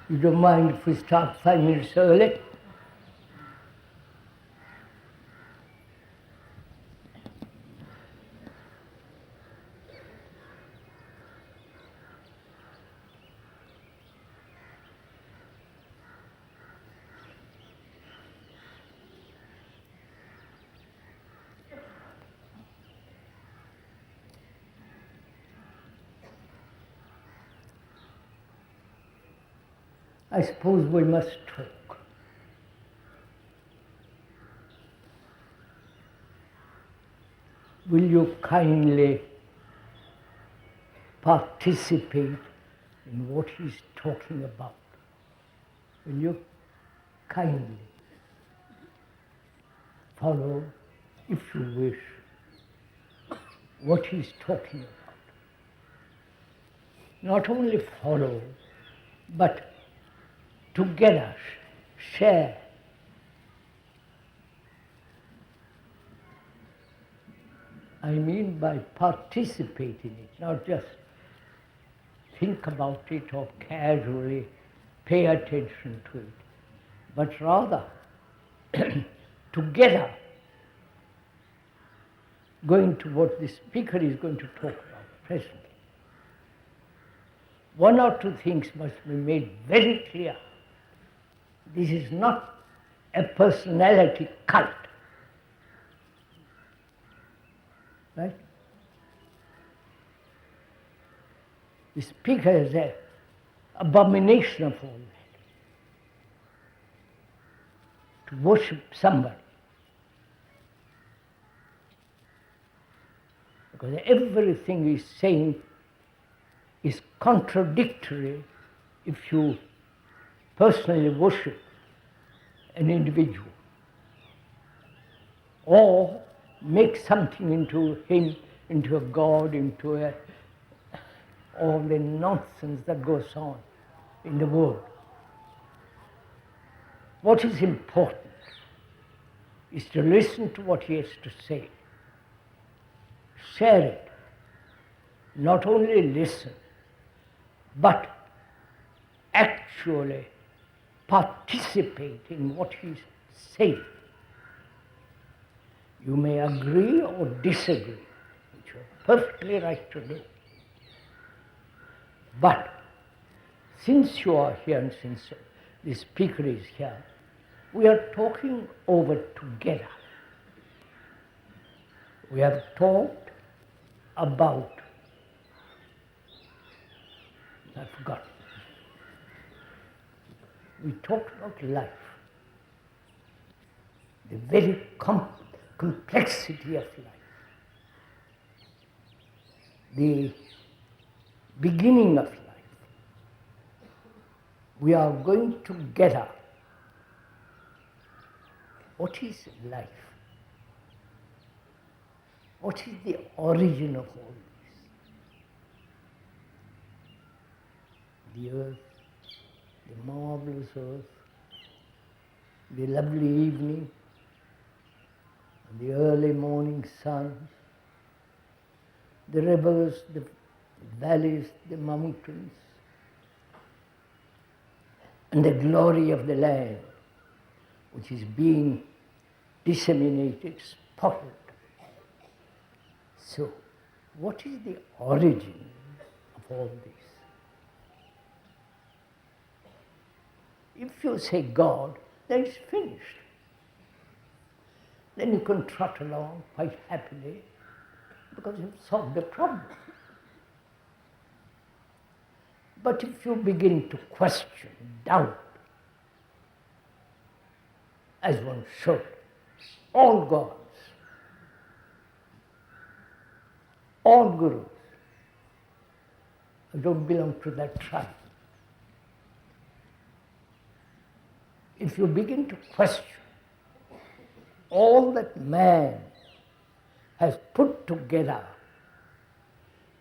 You don't mind if we start 5 minutes early? I suppose we must talk. Will you kindly participate in what he's talking about? Will you kindly follow, if you wish, what he's talking about? Not only follow, but together share. I mean by participate in it, not just think about it or casually pay attention to it, but rather together going to what the speaker is going to talk about presently. One or two things must be made very clear. This is not a personality cult. Right? The speaker is an abomination of all that. To worship somebody. Because everything he's saying is contradictory if you personally worship an individual or make something into him, into a god, into all the nonsense that goes on in the world. What is important is to listen to what he has to say, share it, not only listen, but actually participate in what he's saying. You may agree or disagree, which you're perfectly right to do. But since you are here and since the speaker is here, we are talking over together. We have talked about, I forgot. We talked about life, the very complexity of life, the beginning of life. We are going together. What is life? What is the origin of all this? The earth, the marvelous earth, the lovely evening, the early morning sun, the rivers, the valleys, the mountains, and the glory of the land, which is being disseminated, spotted. So, what is the origin of all this? If you say God, then it's finished. Then you can trot along quite happily because you've solved the problem. But if you begin to question, doubt, as one should. All gods, all gurus. I don't belong to that tribe. If you begin to question all that man has put together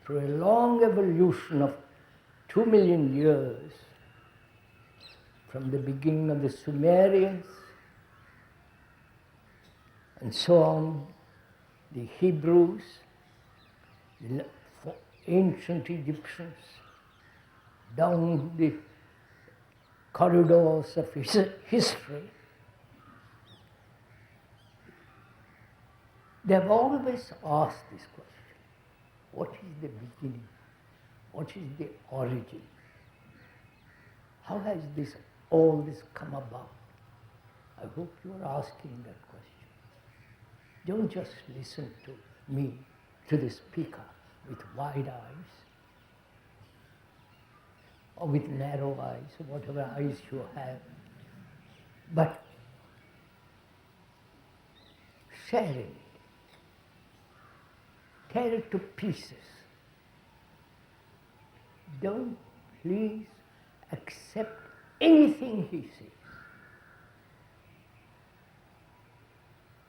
through a long evolution of 2 million years, from the beginning of the Sumerians, and so on, the Hebrews, the ancient Egyptians, down the corridors of history, they have always asked this question: what is the beginning? What is the origin? How has all this come about? I hope you are asking that question. Don't just listen to me, to the speaker, with wide eyes, or with narrow eyes, or whatever eyes you have, but share it. Tear it to pieces. Don't please accept anything he says.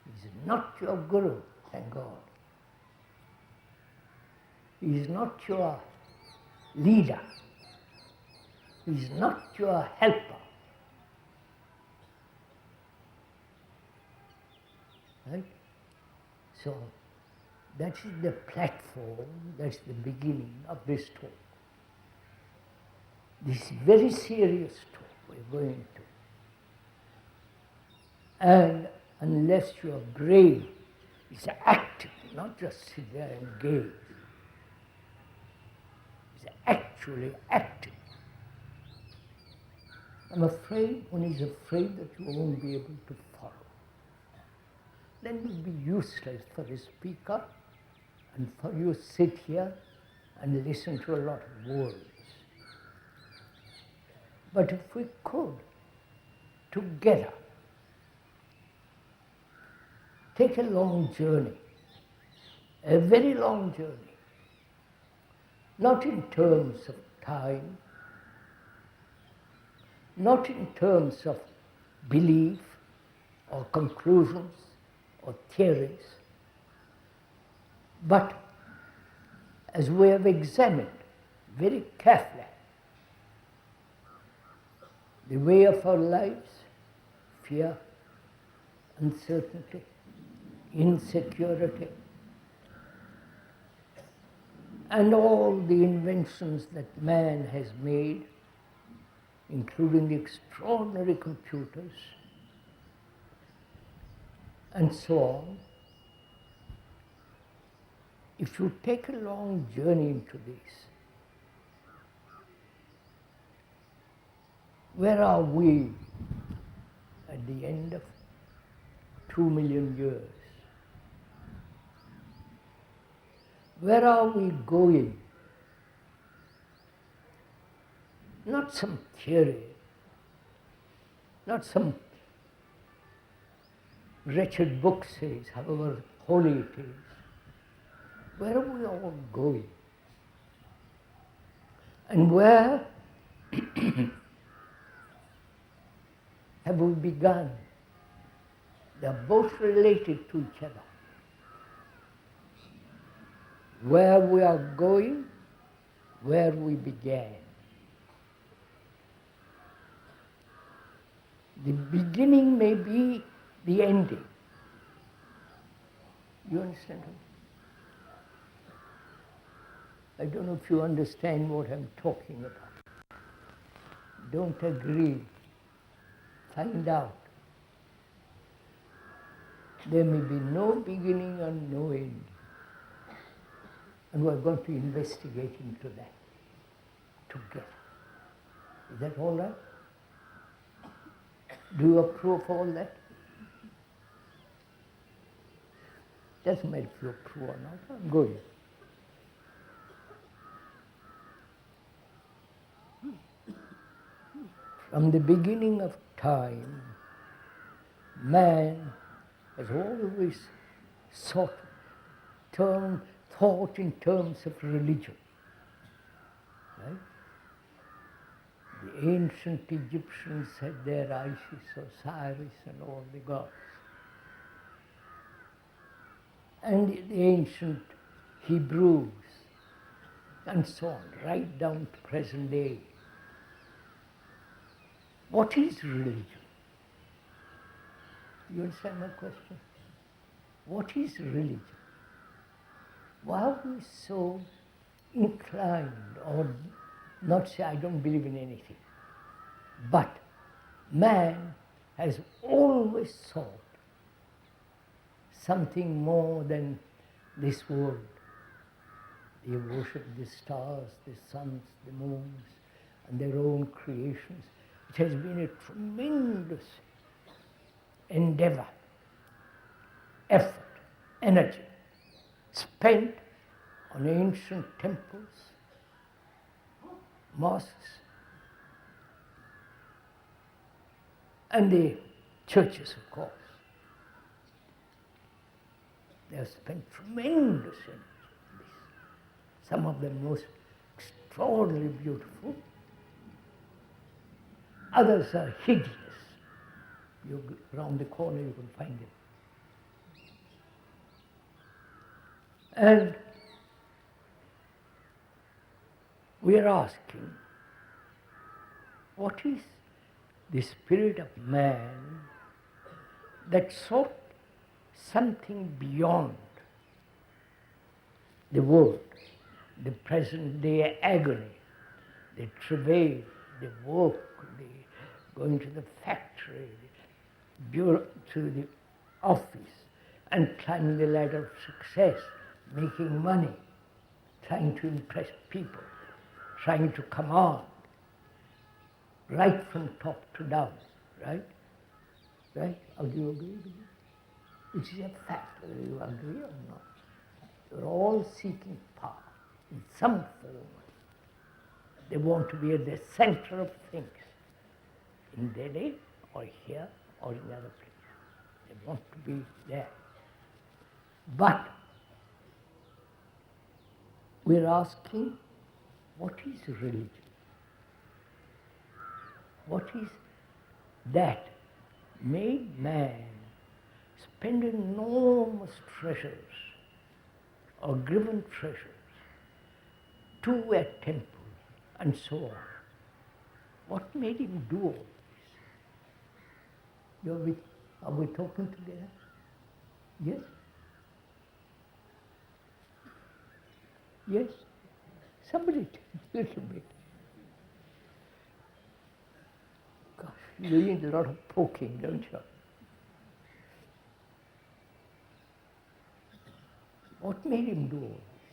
He's not your guru, thank God. He is not your leader. He is not your helper. Right? So, that is the platform, that's the beginning of this talk. This very serious talk we're going to. And unless your brain is active, not just sit there and gaze, it's actually active. I'm afraid one is afraid that you won't be able to follow. Then it will be useless for a speaker and for you sit here and listen to a lot of words. But if we could, together, take a long journey, a very long journey, not in terms of time, not in terms of belief or conclusions or theories, but as we have examined very carefully the way of our lives, fear, uncertainty, insecurity, and all the inventions that man has made, including the extraordinary computers, and so on. If you take a long journey into this, where are we at the end of 2 million years? Where are we going? Not some theory, not some wretched book says, however holy it is. Where are we all going? And where have we begun? They are both related to each other. Where we are going, where we began. The beginning may be the ending. You understand? I don't know if you understand what I'm talking about. Don't agree. Find out. There may be no beginning and no end. And we're going to investigate into that together. Is that all right? Do you approve of all that? Doesn't matter if you approve or not. I'm going. From the beginning of time, man has always thought in terms of religion. Right? The ancient Egyptians had their Isis, Osiris, and all the gods. And the ancient Hebrews, and so on, right down to present day. What is religion? You understand my question? What is religion? Why are we so inclined, or not say I don't believe in anything, but man has always sought something more than this world. They worship the stars, the suns, the moons, and their own creations. It has been a tremendous endeavor, effort, energy spent on ancient temples, mosques, and the churches, of course. They have spent tremendous energy on this. Some of them most extraordinarily beautiful. Others are hideous. You go around the corner, you can find them. And we are asking, what is the spirit of man that sought something beyond the world, the present day agony, the travail, the work, the going to the factory, to the office, and climbing the ladder of success, making money, trying to impress people, trying to command, right from top to down, right? Right? Or do you agree with me? Which is a fact, whether you agree or not. You're all seeking power in some form. They want to be at the center of things, in Delhi or here or in other places. They want to be there. But we're asking, what is religion? What is that made man spend enormous treasures or given treasures to a temple and so on? What made him do all this? Are we talking together? Yes? Yes? Somebody tell me a little bit. Gosh, you need a lot of poking, don't you? What made him do all this?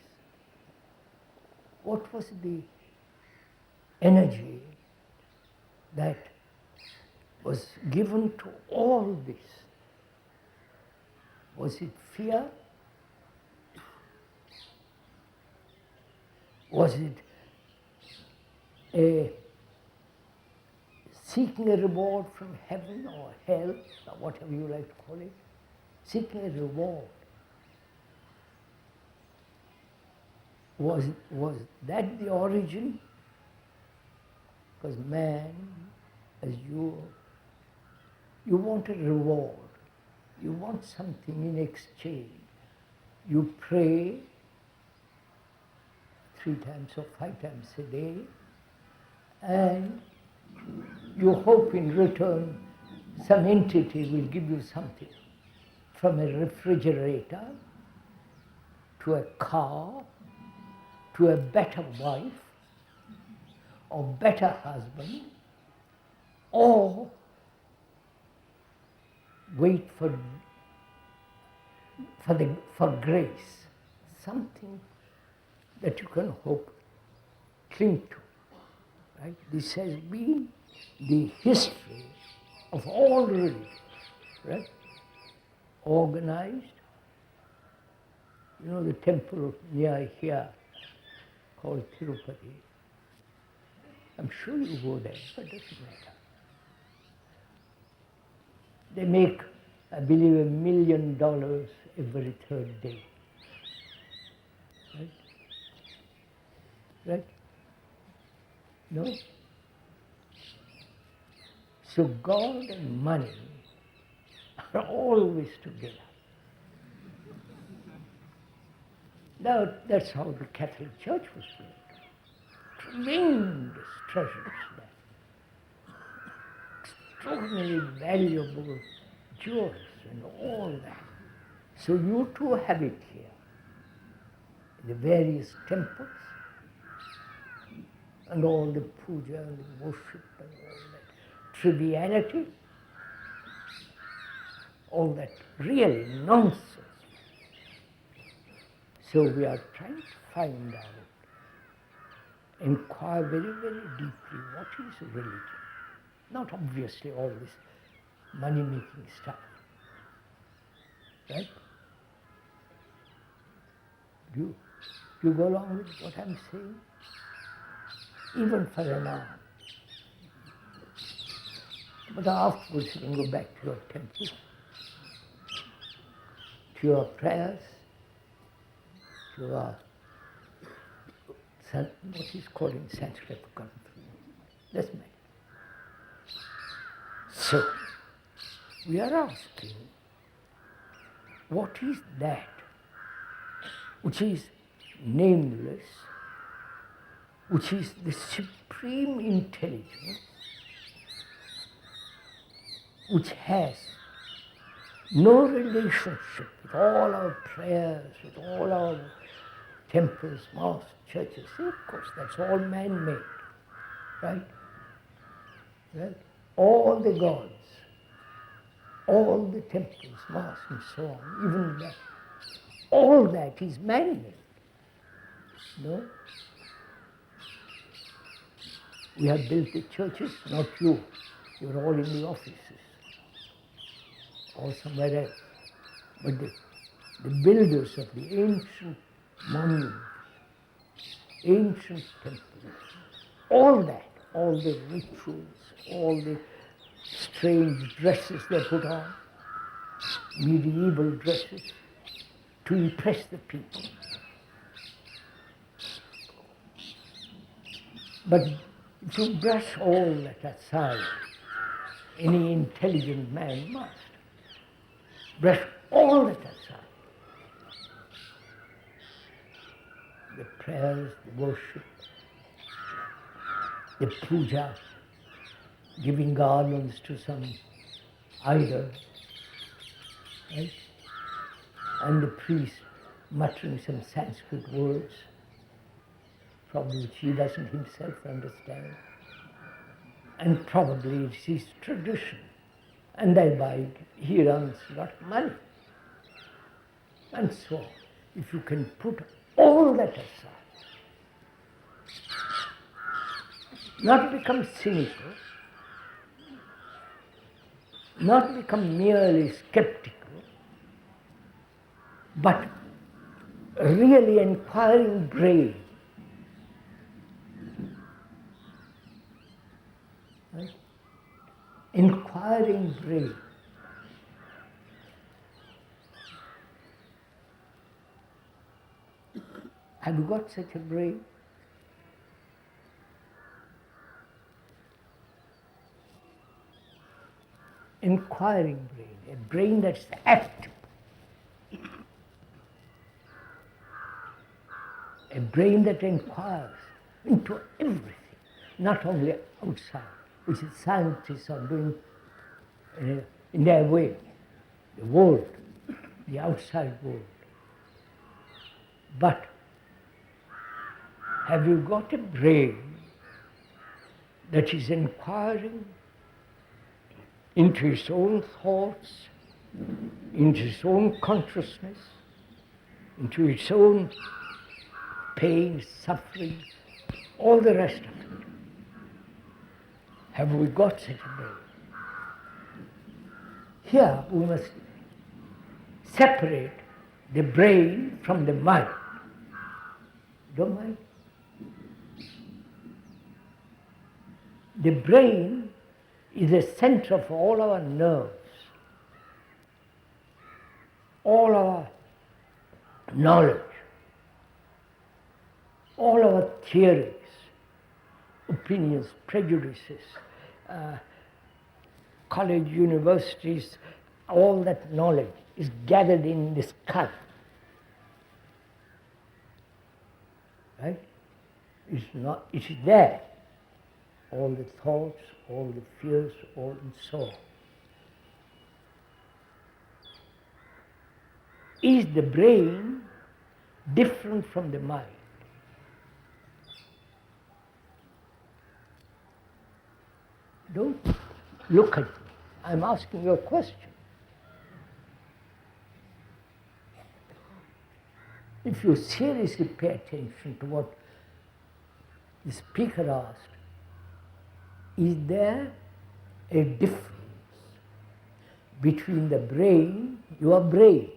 What was the energy that was given to all this? Was it fear? Was it seeking a reward from heaven or hell, or whatever you like to call it? Seeking a reward. Was that the origin? Because man, as you want a reward. You want something in exchange. You pray 3 times or 5 times a day, and you hope in return some entity will give you something, from a refrigerator to a car to a better wife or better husband, or wait for grace, something that you can hope, cling to. Right? This has been the history of all religions, right? Organized. You know the temple near here called Tirupati. I'm sure you go there, but it doesn't matter. They make I believe $1 million every third day. Right? Right? No? So God and money are always together. Now, that's how the Catholic Church was built. Tremendous treasures there. Extraordinarily valuable jewels and all that. So you too have it here. The various temples and all the puja and the worship and all that triviality, all that really nonsense. So we are trying to find out, inquire very, very deeply what is religion. Not obviously all this money-making stuff. Right? Do you go along with what I'm saying? Even for an hour. But afterwards you can go back to your temple, to your prayers, to your, what is called in Sanskrit, that's matter. So, we are asking, what is that which is nameless, which is the supreme intelligence, which has no relationship with all our prayers, with all our temples, mosques, churches. See, of course, that's all man-made, right? Right? All the gods, all the temples, mosques, and so on, even that, all that is man-made. No? We have built the churches, not you. You're all in the offices or somewhere else. But the builders of the ancient monuments, ancient temples, all that, all the rituals, all the strange dresses they put on, medieval dresses, to impress the people. But if you brush all that aside, any intelligent man must brush all that aside. The prayers, the worship, the puja, giving garlands to some idol, right? And the priest muttering some Sanskrit words, probably which he doesn't himself understand. And probably it's his tradition. And thereby he earns a lot of money. And so, if you can put all that aside, not become cynical, not become merely skeptical, but really inquiring brain. Right? Inquiring brain. Have you got such a brain? Inquiring brain, a brain that's active. A brain that inquires into everything, not only outside, which is scientists are doing in their way, the world, the outside world. But have you got a brain that is inquiring into its own thoughts, into its own consciousness, into its own pain, suffering, all the rest of it? Have we got such a brain? Here we must separate the brain from the mind. Don't mind? The brain is the center of all our nerves. all our knowledge, all our theories, opinions, prejudices, college, universities, all that knowledge is gathered in the skull. Right? It's not, it's there. All the thoughts, all the fears, all and so on. Is the brain different from the mind? Don't look at me. I'm asking you a question. If you seriously pay attention to what the speaker asked, is there a difference between the brain, your brain,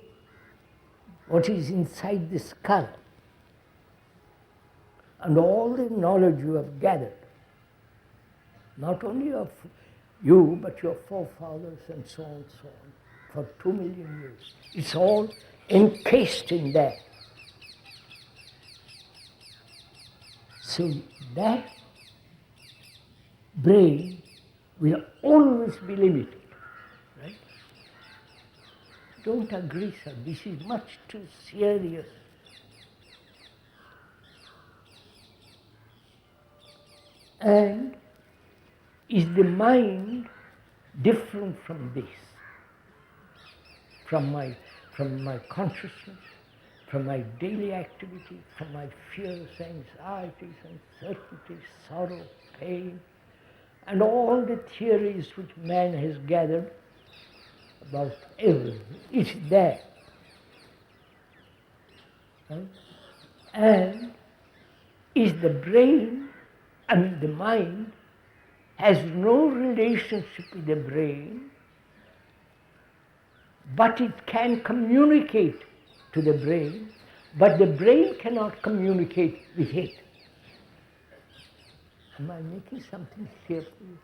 what is inside the skull, and all the knowledge you have gathered, not only of you, but your forefathers and so on, for 2 million years. It's all encased in that. So that brain will always be limited, right? Don't agree, sir. This is much too serious. And is the mind different from this? From my consciousness, from my daily activity, from my fears, anxieties, uncertainties, sorrow, pain, and all the theories which man has gathered about everything. It's there. Right? And is the brain and the mind has no relationship with the brain, but it can communicate to the brain, but the brain cannot communicate with it. Am I making something clear for you?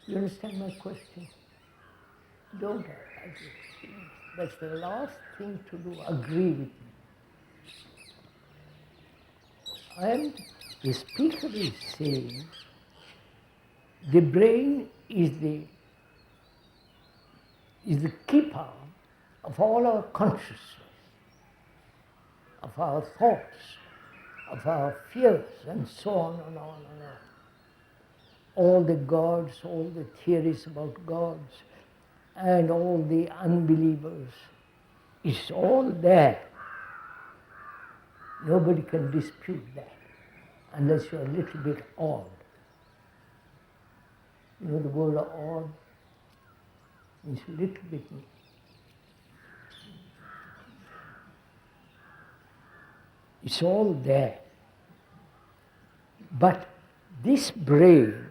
You understand my question? Don't agree. That's the last thing to do, agree with me. And the speaker is saying the brain is the keeper of all our consciousness, of our thoughts, of our fears, and so on and on and on. All the gods, all the theories about gods, and all the unbelievers, it's all there. Nobody can dispute that, unless you're a little bit awed. You know the word awed means a little bit. It's all there. But this brain,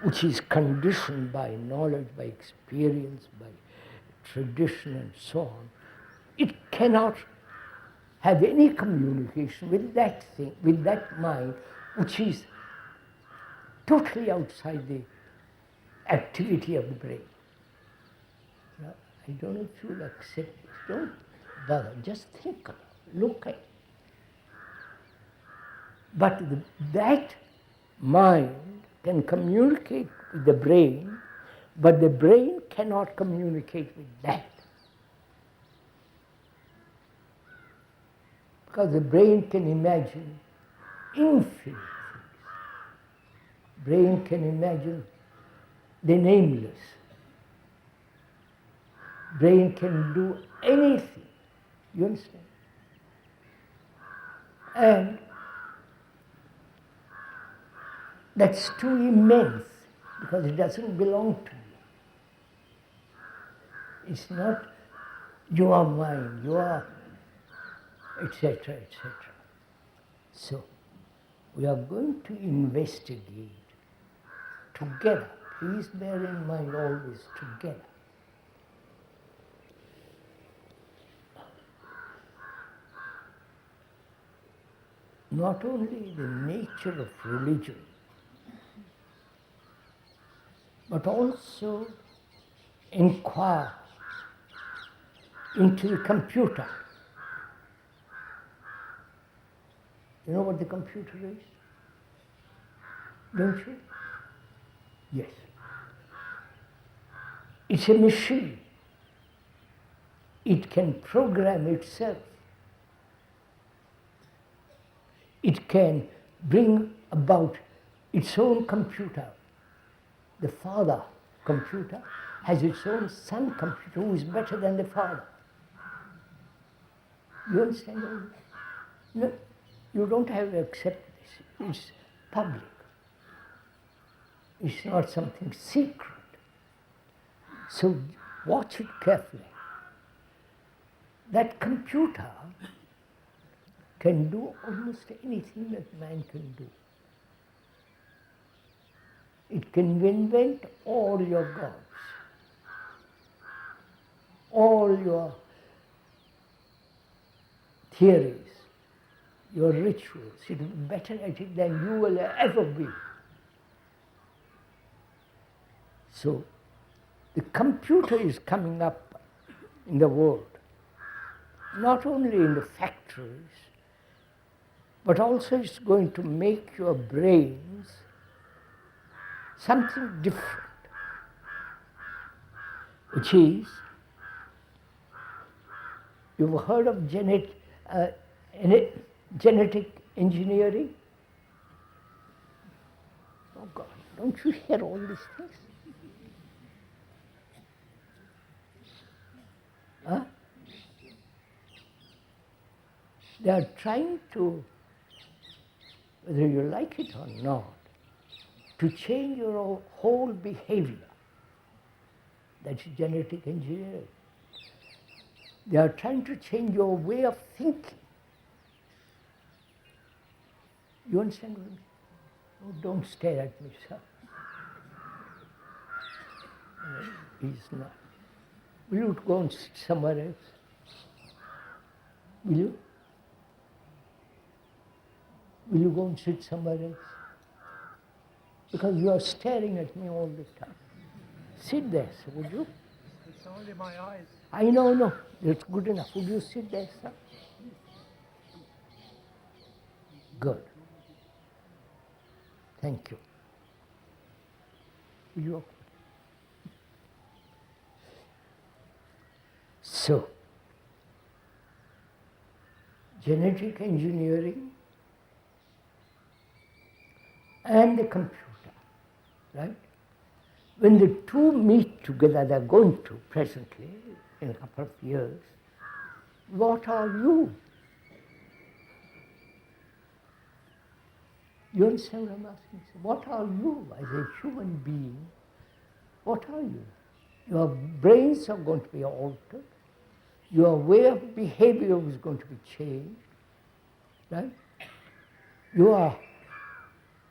which is conditioned by knowledge, by experience, by tradition and so on, it cannot have any communication with that thing, with that mind, which is totally outside the activity of the brain. Now, I don't know if you'll accept this. Don't bother. Just think about it. Look at it. But that mind can communicate with the brain, but the brain cannot communicate with that. Because the brain can imagine infinite things. Brain can imagine the nameless. Brain can do anything. You understand? And that's too immense because it doesn't belong to you. It's not your mind, your etc., etc. So, we are going to investigate together. Please bear in mind always together. Not only the nature of religion, but also inquire into the computer. You know what the computer is? Don't you? Yes. It's a machine. It can program itself. It can bring about its own computer. The father computer has its own son computer who is better than the father. You understand all this? No, you don't have to accept this. It's public. It's not something secret. So watch it carefully. That computer can do almost anything that man can do. It can invent all your gods, all your theories, your rituals. It will be better at it than you will ever be. So, the computer is coming up in the world, not only in the factories, but also it's going to make your brains something different, which is, you've heard of genetic engineering? Oh God, don't you hear all these things? Huh? They are trying to, whether you like it or not, to change your whole behavior. That's genetic engineering. They are trying to change your way of thinking. You understand what I mean? Oh, don't stare at me, sir. He's not. Will you go and sit somewhere else? Will you? Will you go and sit somewhere else? Because you are staring at me all the time. Sit there, sir, would you? It's only my eyes. I know, no, that's good enough. Would you sit there, sir? Good. Thank you. Will you? So, genetic engineering and the computer, right? When the two meet together, they're going to presently, in a couple of years, what are you? You understand what I'm asking? What are you as a human being? What are you? Your brains are going to be altered. Your way of behavior is going to be changed, right?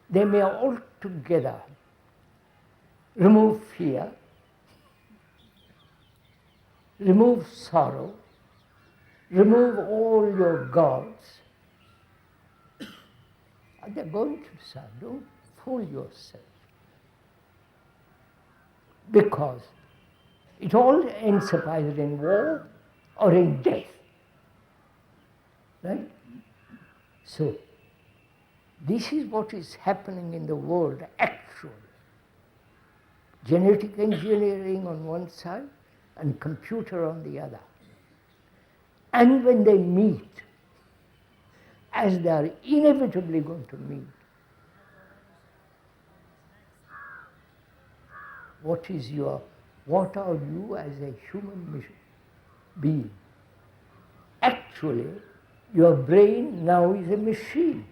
They may altogether remove fear, remove sorrow, remove all your gods. They're going to, sir. Don't fool yourself. Because it all ends up either in war or in death. Right? So, this is what is happening in the world actually. Genetic engineering on one side and computer on the other. And when they meet, as they are inevitably going to meet, what are you as a human being? Actually, your brain now is a machine.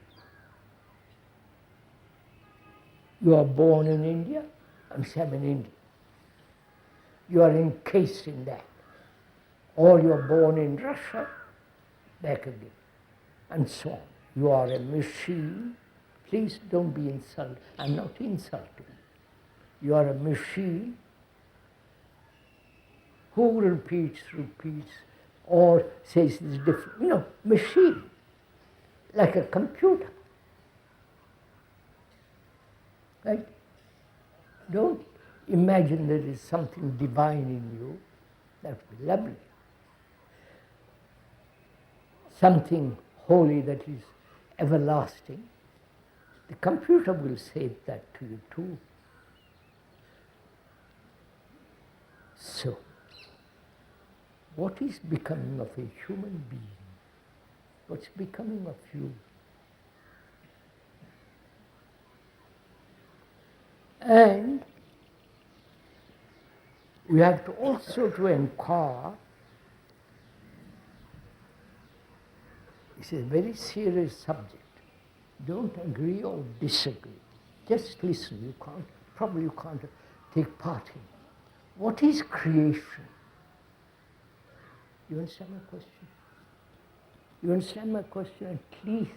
You are born in India, I'm an Indian. You are encased in that. Or you are born in Russia, back again, and so on. You are a machine. Please don't be insulted. I'm not insulting. You are a machine who repeats, or says this different. Machine, like a computer. Right? Don't imagine there is something divine in you, that would be lovely. Something holy that is everlasting. The computer will say that to you too. So, what is becoming of a human being? What's becoming of you? And we have to also to inquire. It's a very serious subject. Don't agree or disagree. Just listen. You can't take part in it. What is creation? You understand my question? You understand my question at least?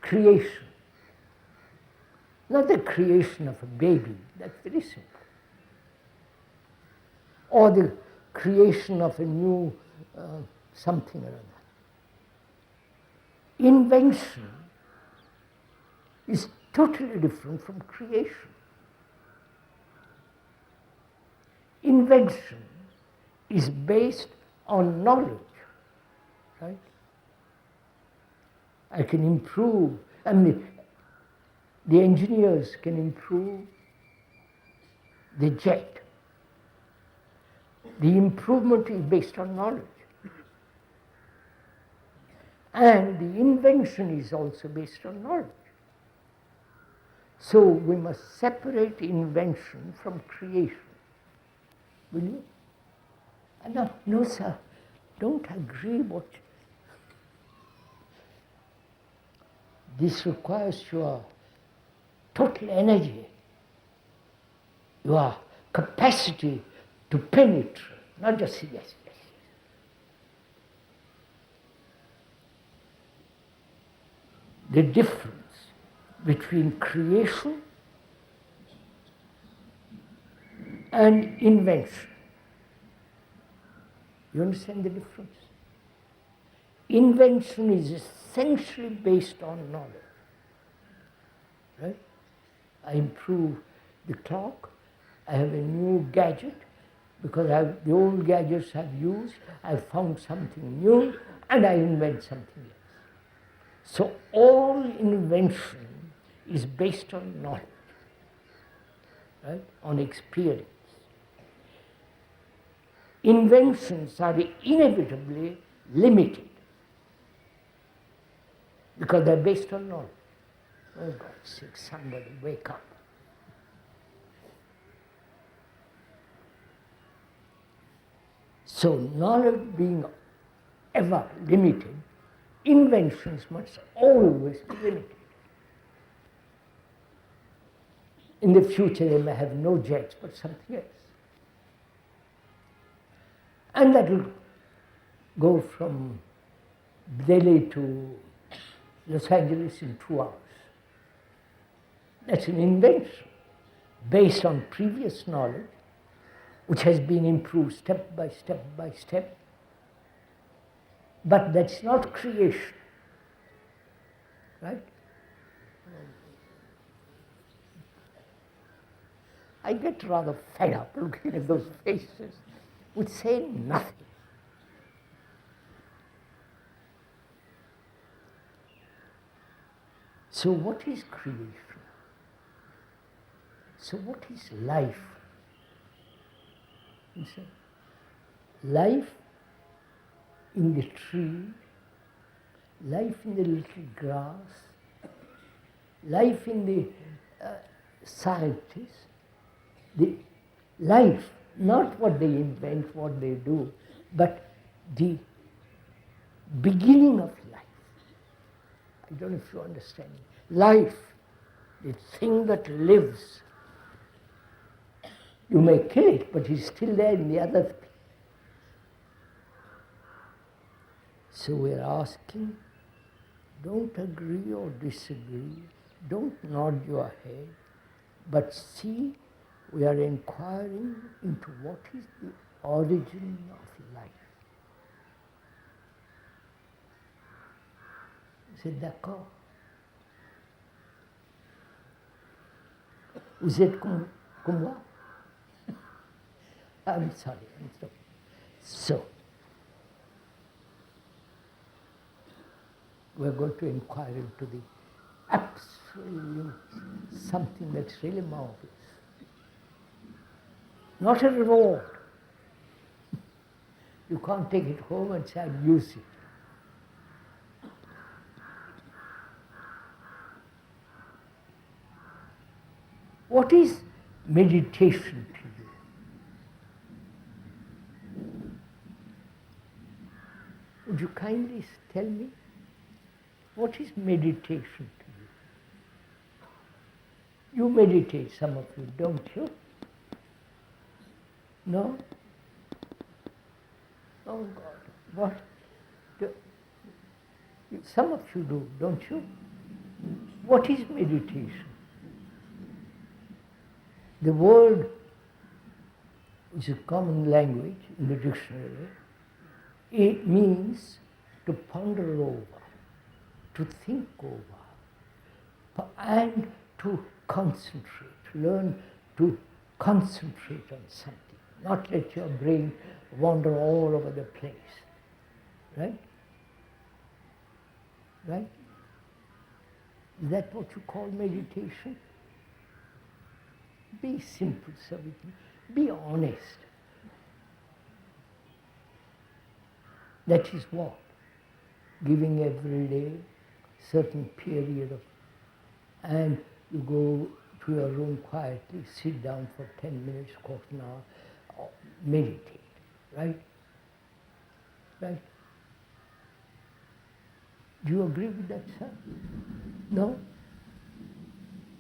Creation. Not the creation of a baby, that's very simple. Or the creation of a new something or other. Invention is totally different from creation. Invention is based on knowledge, right? I can improve, the engineers can improve the jet. The improvement is based on knowledge. And the invention is also based on knowledge. So we must separate invention from creation. Will you? No, sir, don't agree what. This requires your total energy, your capacity to penetrate, not just say yes. The difference between creation and invention. You understand the difference? Invention is essentially based on knowledge. Right? I improve the clock, I have a new gadget, because the old gadgets I've used, I've found something new, and I invent something else. So all invention is based on knowledge, right? On experience. Inventions are inevitably limited because they're based on knowledge. Oh, God's sake, somebody wake up. So knowledge being ever limited, inventions must always be limited. In the future they may have no jets but something else. And that will go from Delhi to Los Angeles in 2 hours. That's an invention based on previous knowledge, which has been improved step by step by step. But that's not creation, right? I get rather fed up looking at those faces which say nothing. So what is creation? So what is life? You see, life in the tree, life in the little grass, life in the scientist, the life, not what they invent, what they do, but the beginning of life. I don't know if you understand. Life, the thing that lives. You may kill it, but it's still there in the other thing. So we're asking, don't agree or disagree, don't nod your head, but see, we are inquiring into what is the origin of life. C'est d'accord? Vous êtes comme moi? I'm sorry. So, we're going to inquire into the absolute something that's really marvelous. Not a reward. You can't take it home and say, I'll use it. What is meditation to you? Would you kindly tell me? What is meditation to you? You meditate, some of you, don't you? No? Oh God, what? Some of you do, don't you? What is meditation? The word is a common language in the dictionary. It means to ponder over, to think over, and to concentrate, learn to concentrate on something, not let your brain wander all over the place. Right? Right? Is that what you call meditation? Be simple, Savitri. Be honest. That is what? Giving every day certain period of, and you go to your room quietly, sit down for 10 minutes, quarter an hour, meditate, right? Right? Do you agree with that, sir? No?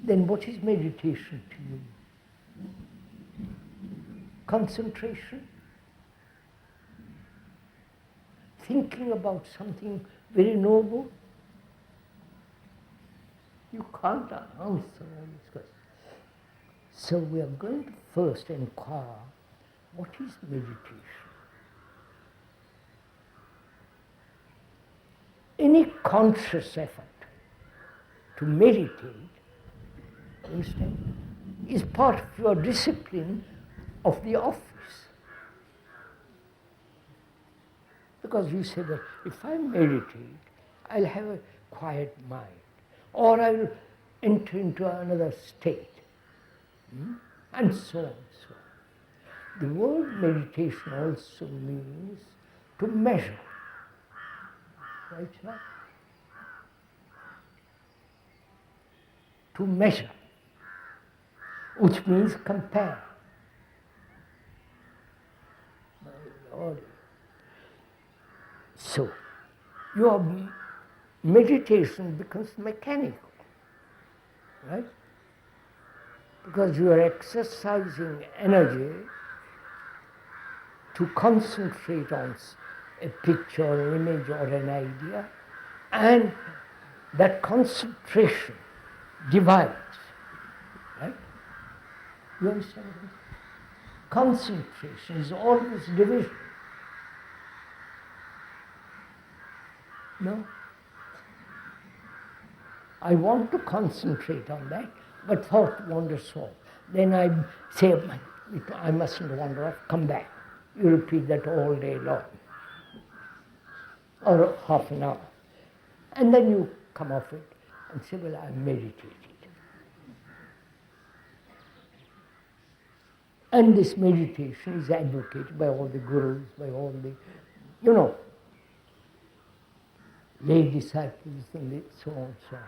Then what is meditation to you? Concentration? Thinking about something very noble? You can't answer all these questions. So we are going to first inquire, what is meditation? Any conscious effort to meditate, understand, is part of your discipline of the office. Because you say that if I meditate, I'll have a quiet mind, or I'll enter into another state, and so on and so on. The word meditation also means to measure. Right, sir? To measure, which means compare. My Lord. So, your meditation becomes mechanical, right? Because you are exercising energy to concentrate on a picture, an image, or an idea, and that concentration divides, right? You understand what I'm saying? Concentration is always division. No? I want to concentrate on that, but thought wanders off. Then I say, I mustn't wander off, come back. You repeat that all day long, or half an hour. And then you come off it and say, well, I meditated. And this meditation is advocated by all the gurus, by all the, lay disciples and so on and so on.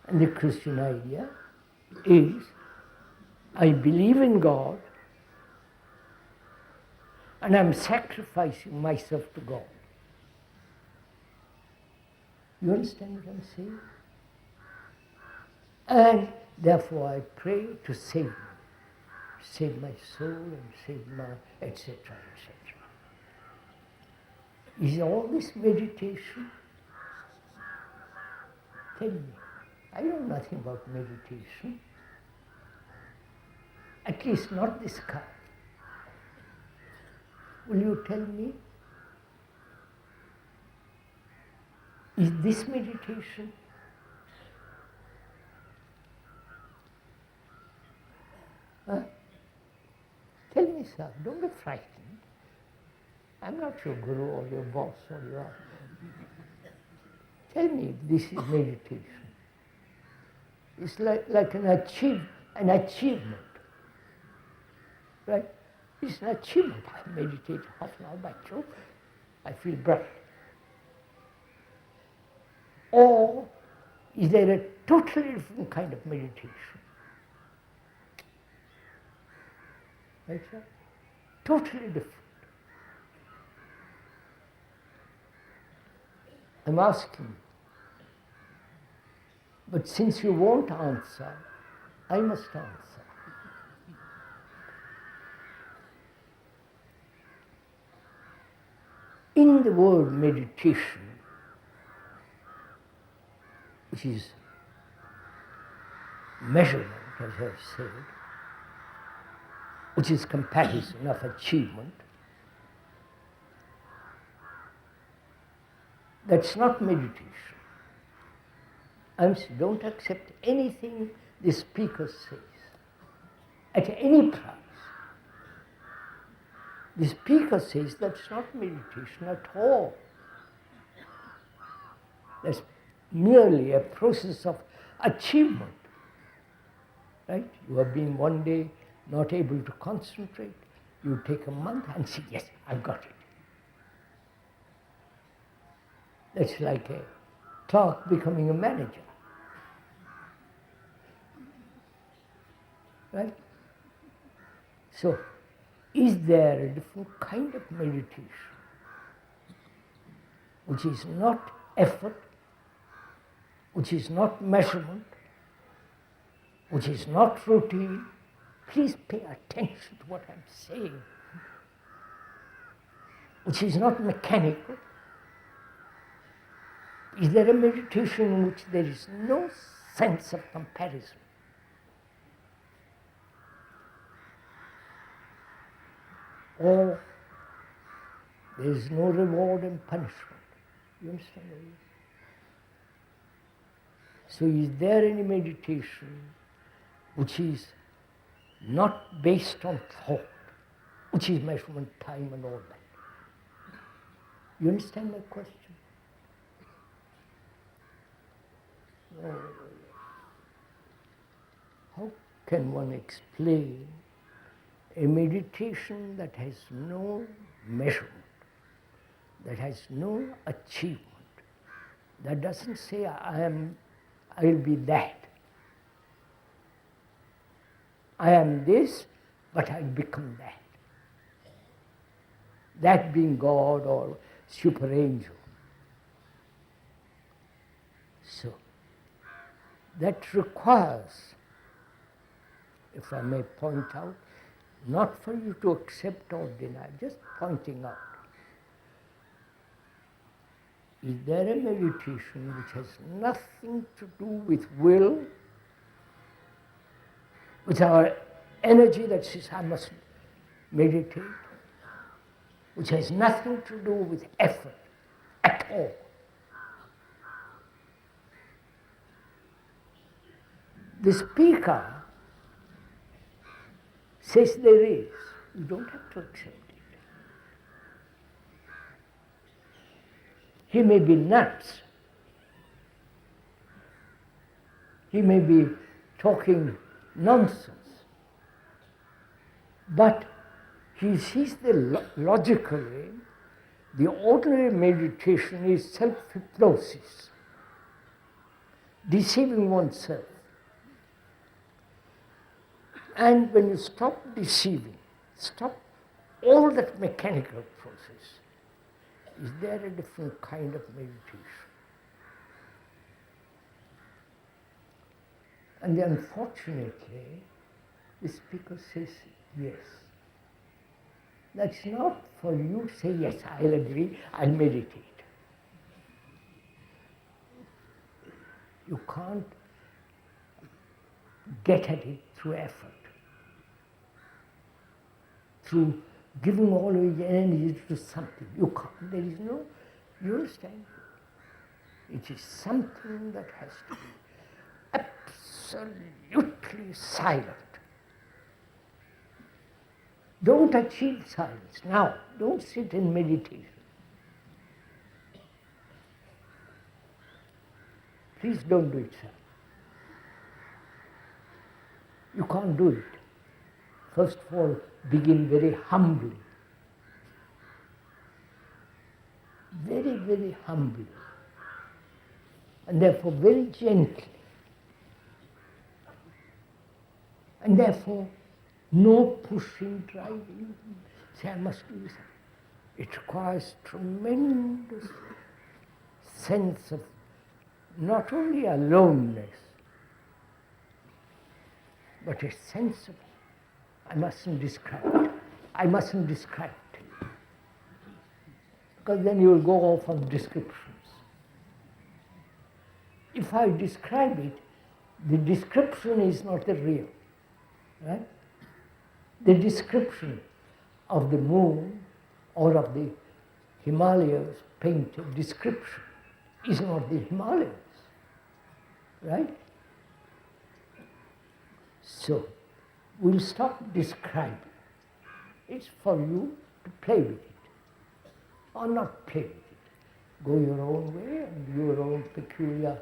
And the Christian idea is, I believe in God and I'm sacrificing myself to God. You understand what I'm saying? And therefore I pray to save me. Save my soul and save my etc., etc. Is all this meditation? Tell me. I know nothing about meditation. At least not this kind. Will you tell me? Is this meditation? Huh? Tell me myself, don't be frightened. I'm not your guru or your boss or your... Tell me if this is meditation. It's like an achievement. Right? It's an achievement. I meditate half an hour by Jove. I feel bright. Or is there a totally different kind of meditation? Right, sir? Totally different. I'm asking you. But since you won't answer, I must answer. In the word meditation, which is measurement, as I've said, which is comparison of achievement, that's not meditation. Don't accept anything the speaker says, at any price. The speaker says that's not meditation at all. That's merely a process of achievement. Right? You have been one day not able to concentrate. You take a month and say, yes, I've got it. That's like a clerk becoming a manager. Right? So, is there a different kind of meditation which is not effort, which is not measurement, which is not routine? Please pay attention to what I'm saying. Which is not mechanical. Is there a meditation in which there is no sense of comparison? Or there is no reward and punishment? You understand what I mean? So is there any meditation which is not based on thought, which is measurement, time and all that? You understand my question? No. How can one explain a meditation that has no measurement, that has no achievement, that doesn't say I'll be that. I am this, but I'll become that. That being God or super angel. So, that requires, if I may point out, not for you to accept or deny, just pointing out. Is there a meditation which has nothing to do with will, with our energy that says I must meditate, which has nothing to do with effort at all? The speaker says there is. You don't have to accept it. He may be nuts. He may be talking nonsense. But he sees logically, the ordinary meditation is self-hypnosis, deceiving oneself. And when you stop deceiving, stop all that mechanical process, is there a different kind of meditation? And unfortunately, the speaker says yes. That's not for you to say, yes, I'll agree, I'll meditate. You can't get at it through effort, through giving all of your energy to something. You can't, there is no, you understand? It is something that has to be absolutely silent. Don't achieve silence now. Don't sit in meditation. Please don't do it, sir. You can't do it. First of all, begin very humbly. Very, very humbly. And therefore very gently. And therefore no pushing, driving. Say, I must do this. It requires tremendous sense of not only aloneness, but a sense of, I mustn't describe it. I mustn't describe it. Because then you will go off on descriptions. If I describe it, the description is not the real. Right? The description of the moon or of the Himalayas painted description is not the Himalayas. Right? So, we'll stop describing. It's for you to play with it, or not play with it. Go your own way and your own peculiar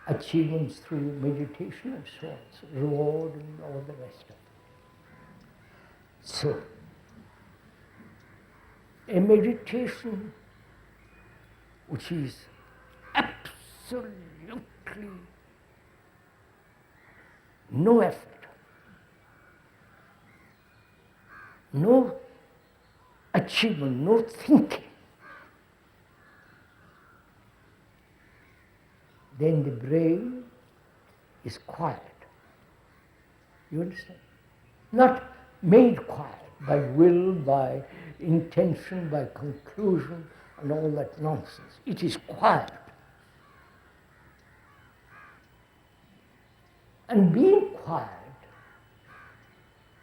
achievements through meditation and so on, so reward and all the rest of it. So, a meditation which is absolutely no effort, no achievement, no thinking, then the brain is quiet. You understand? Not made quiet by will, by intention, by conclusion, and all that nonsense. It is quiet. And being quiet,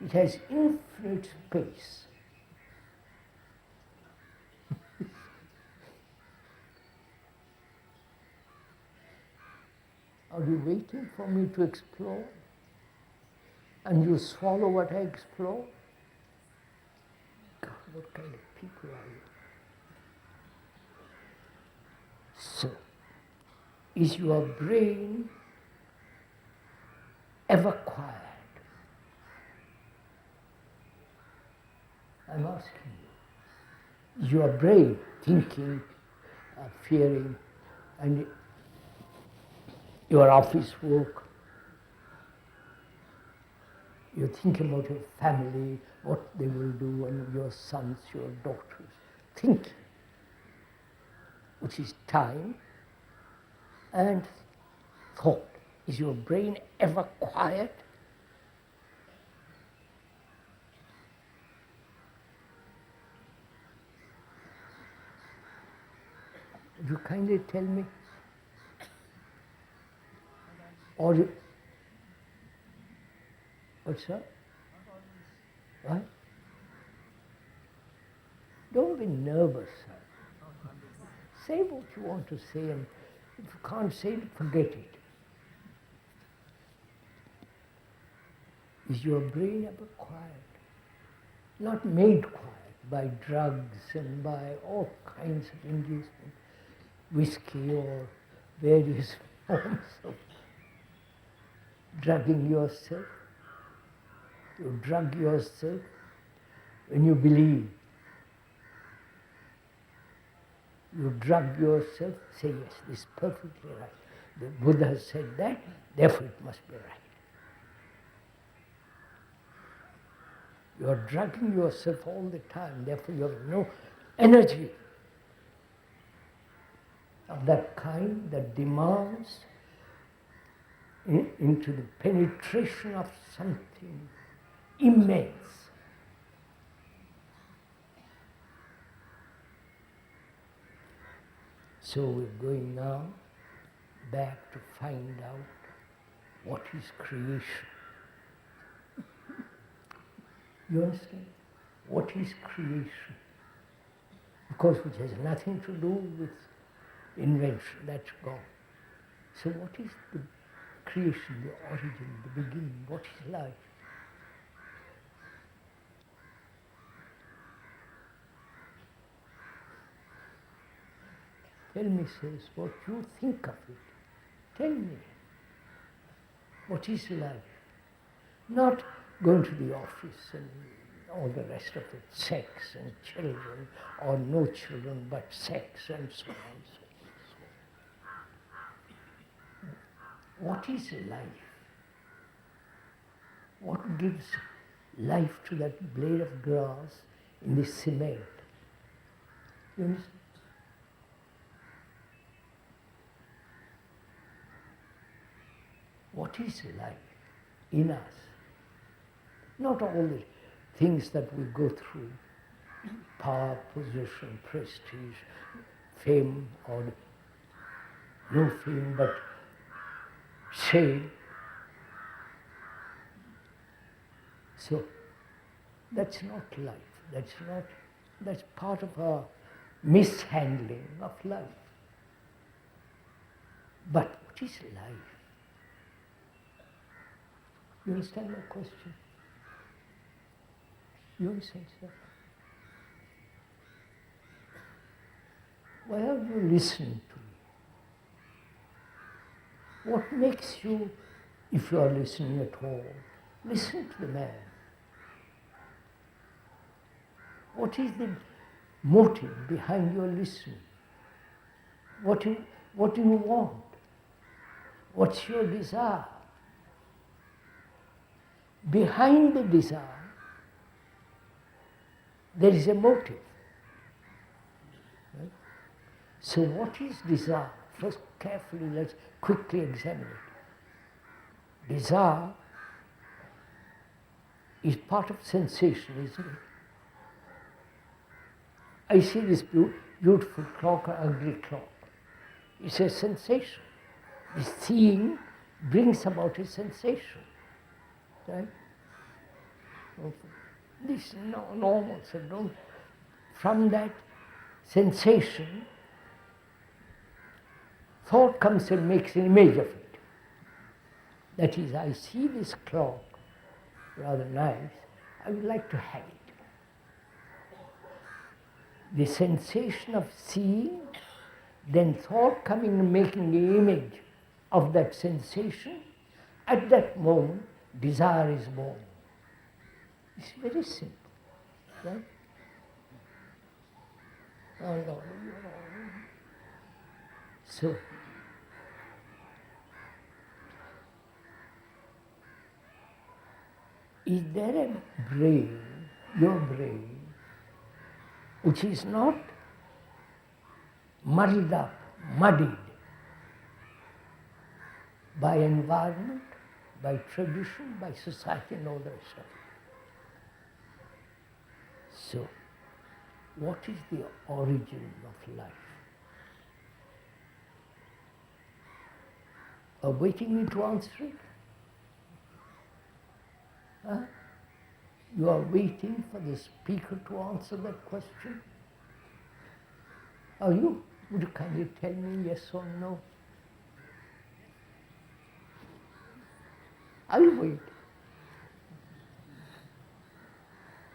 it has infinite space. Are you waiting for me to explore? And you swallow what I explore? God, what kind of people are you? So, is your brain ever quiet? I'm asking you. Is your brain thinking, fearing, and your office work? You think about your family, what they will do, and your sons, your daughters. Thinking, which is time and thought. Is your brain ever quiet? Would you kindly tell me? Or you, what's that? What? Don't be nervous, sir. Say what you want to say, and if you can't say it, forget it. Is your brain ever quiet? Not made quiet by drugs and by all kinds of inducement, whiskey or various forms of drugging yourself. You drug yourself when you believe. You drug yourself, say, yes, this is perfectly right. The Buddha said that, therefore it must be right. You are drugging yourself all the time, therefore you have no energy of that kind that demands into the penetration of something immense. So we're going now back to find out what is creation. You understand? What is creation? Because which has nothing to do with invention, that's gone. So what is the creation, the origin, the beginning? What is life? Tell me, says, what you think of it. Tell me. What is life? Not going to the office and all the rest of it, sex and children, or no children but sex and so on and so on. What is life? What gives life to that blade of grass in the cement? You understand? What is life in us? Not all the things that we go through, power, position, prestige, fame, or no fame, but shame. So, that's not life. That's part of our mishandling of life. But what is life? You understand my question? You understand, sir? Why have you listened to me? What makes you, if you are listening at all, listen to the man? What is the motive behind your listening? What do you want? What's your desire? Behind the desire, there is a motive. Right? So what is desire? First, carefully, let's quickly examine it. Desire is part of sensation, isn't it? I see this beautiful clock or ugly clock. It's a sensation. The seeing brings about a sensation. Right? This is normal, so don't. From that sensation, thought comes and makes an image of it. That is, I see this clock, rather nice, I would like to have it. The sensation of seeing, then thought coming and making the image of that sensation, at that moment, desire is born. It's very simple, right? So, is there a brain, your brain, which is not muddled up, muddied by environment, by tradition, by society and all the rest of it? So, what is the origin of life? Are waiting me to answer it? Huh? You are waiting for the speaker to answer that question? Are you? Would you kindly tell me yes or no? I'll wait.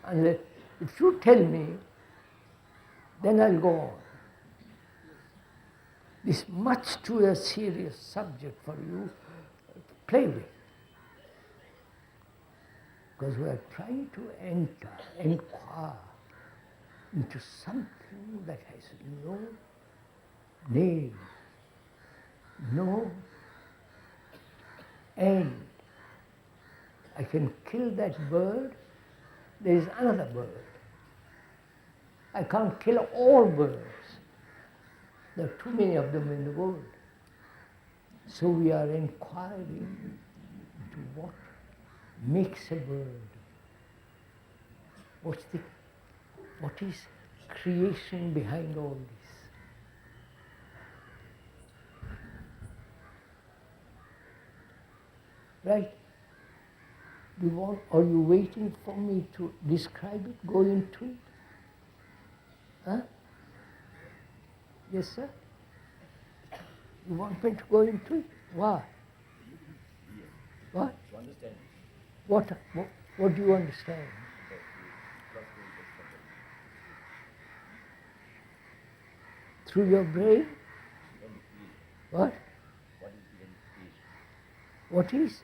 And if you tell me, then I'll go on. This is much too a serious subject for you to play with. Because we are trying to inquire into something that has no name, no end. I can kill that bird, there is another bird. I can't kill all birds. There are too many of them in the world. So we are inquiring into what makes a bird. What is creation behind all this? Right? Are you waiting for me to describe it, go into it? Huh? Yes, sir? You want me to go into it? Why? What? To understand. What do you understand? Through your brain? What? What is even creation? What is?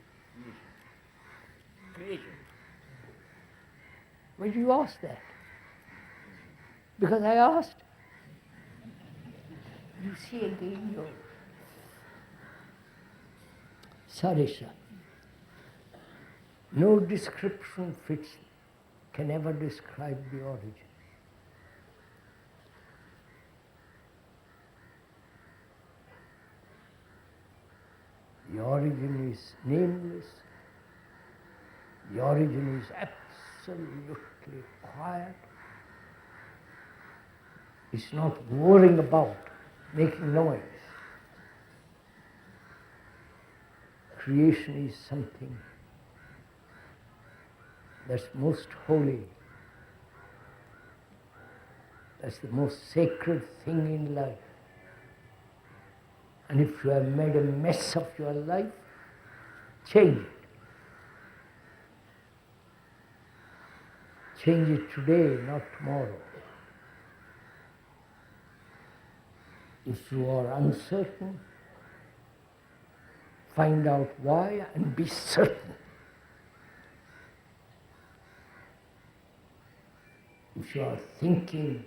Creation. Why did you ask that? Because I asked. You see again your... Sorry, sir. No description fits, can ever describe the origin. The origin is nameless. The origin is absolutely quiet. It's not whirring about, making noise. Creation is something that's most holy. That's the most sacred thing in life. And if you have made a mess of your life, change it. Change it today, not tomorrow. If you are uncertain, find out why and be certain. If you are thinking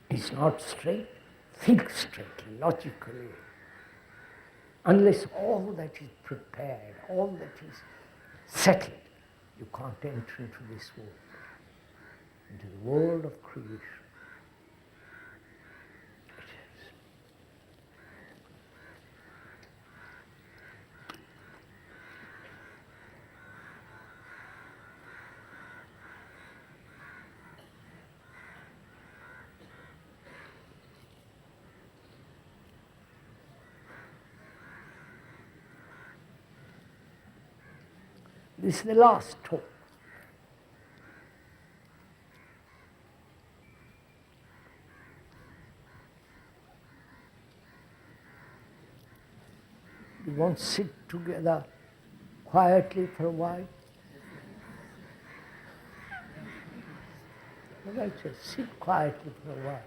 it's not straight, think straightly, logically. Unless all that is prepared, all that is settled, you can't enter into this world, into the world of creation. This is the last talk. We won't sit together quietly for a while. All right, just sit quietly for a while.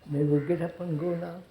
May we get up and go now?